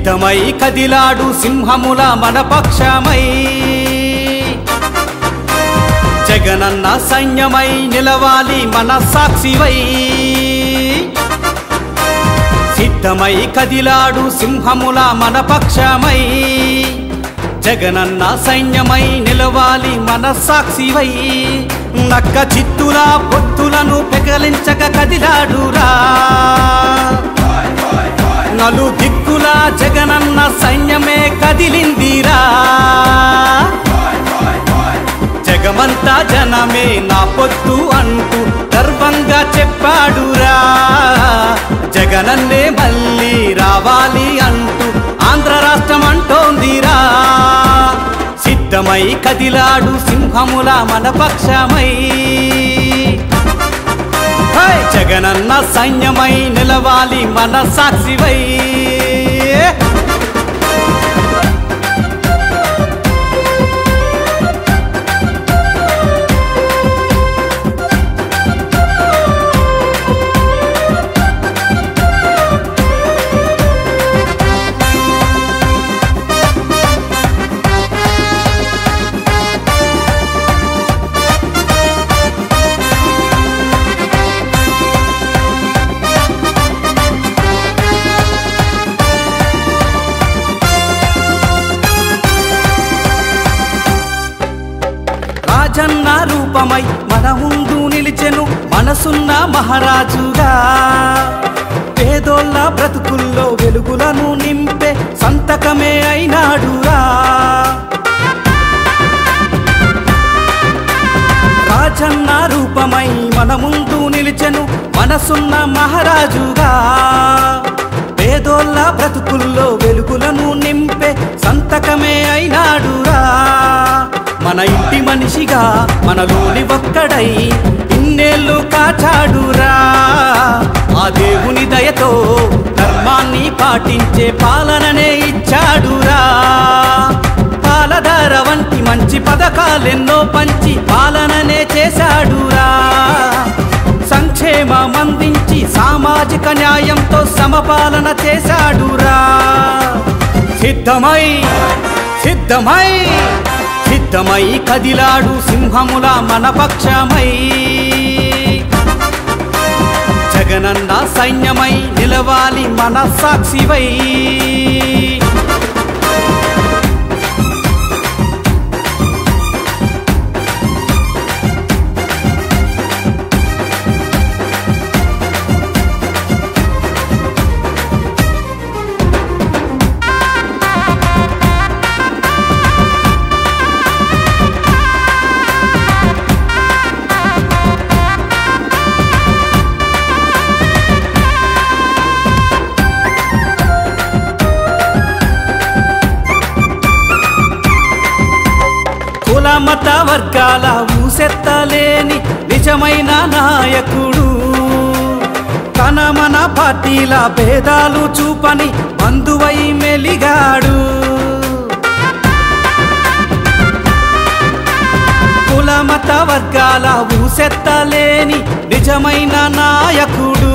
సిద్ధమై కదిలాడు సింహముల మన పక్షమై జగనన్న సైన్యమై నిలవాలి మన సాక్షివై సిద్ధమై కదిలాడు సింహముల మన పక్షమై జగనన్న సైన్యమై నిలవాలి మన సాక్షివై నక్క చిత్తుల పొత్తులను పెకలించక కదిలాడురా నలు దిక్కుల జగనన్న సైన్యమే కదిలిందిరా జగమంతా జనమే నా పొత్తు అంటూ గర్వంగా చెప్పాడురా జగనన్నే మళ్ళీ రావాలి అంటూ ఆంధ్ర రాష్ట్రం అంటోందిరా సిద్ధమై కదిలాడు సింహముల మన పక్షమై జగనన్న సైన్యమై నిలవాలి మన సాక్షివై రాజన్న రూపమై మన ముందు నిలిచెను మనసున్న మహారాజుగా పేదోళ్ళ బ్రతుకుల్లో వెలుగులను నింపే సంతకమే అయినాడురా రాజన్న రూపమై మన ముందు నిలిచెను మనసున్న మహారాజుగా పేదోళ్ళ బ్రతుకుల్లో వెలుగులను నింపే సంతకమే అయినాడురా మన ఇంటి మనిషిగా మనలోని ఒక్కడై ఇన్నేళ్ళు కాచాడురా ఆ దేవుని దయతో ధర్మాన్ని పాటించే పాలననే ఇచ్చాడురా పాలధార వంటి మంచి పథకాలెన్నో పంచి పాలననే చేశాడురా సంక్షేమం అందించి సామాజిక న్యాయంతో సమపాలన చేశాడురా సిద్ధమై సిద్ధమై సిద్ధమై కదిలాడు సింహముల మన పక్షమై జగనన్న సైన్యమై నిలవాలి మన సాక్షివై మత వర్గాల ఊసెత్తలేని నిజమైన నాయకుడు తన మన పార్టీల భేదాలు చూపని బంధువై మెలిగాడు కుల మత వర్గాల ఊసెత్తలేని నిజమైన నాయకుడు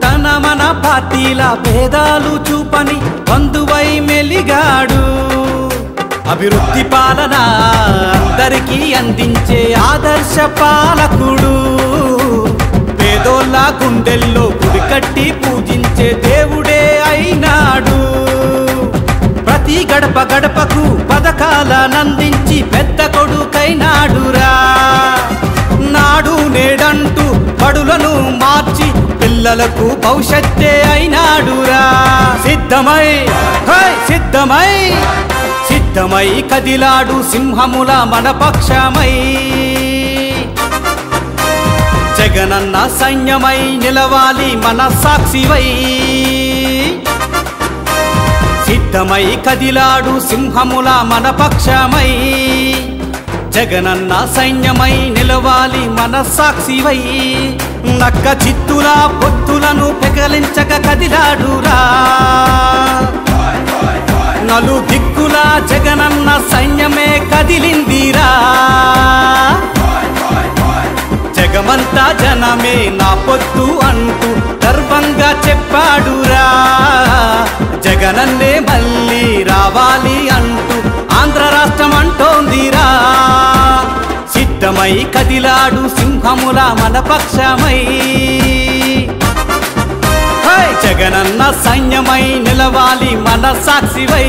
తన మన పార్టీల భేదాలు చూపని బంధువై మెలిగాడు అభివృద్ధి పాలన అందరికీ అందించే ఆదర్శ పాలకుడు పేదోళ్ళ గుండెల్లో గుడి కట్టి పూజించే దేవుడే అయినాడు ప్రతి గడప గడపకు పథకాలనందించి పెద్ద కొడుకైనాడురా నాడు నేడంటూ బడులను మార్చి పిల్లలకు భవిష్యత్తే అయినాడురా సిద్ధమై సిద్ధమై సిద్ధమై కదిలాడు సింహముల మన పక్షమై జగనన్న సైన్యమై నిలవాలి మన సాక్షివై సిద్ధమై కదిలాడు సింహముల మన పక్షమై జగనన్న సైన్యమై నిలవాలి మన సాక్షివై నక్క చిత్తుల పొత్తులను పెకలించక కదిలాడురా నలు దిక్కుల జగనన్న సైన్యమే కదిలిందిరా జగమంతా జనమే నా పొత్తు అంటూ గర్వంగా చెప్పాడురా జగ కదిలాడు సింహముల మన పక్షమై జగనన్న సైన్యమై నిలవాలి మన సాక్షివై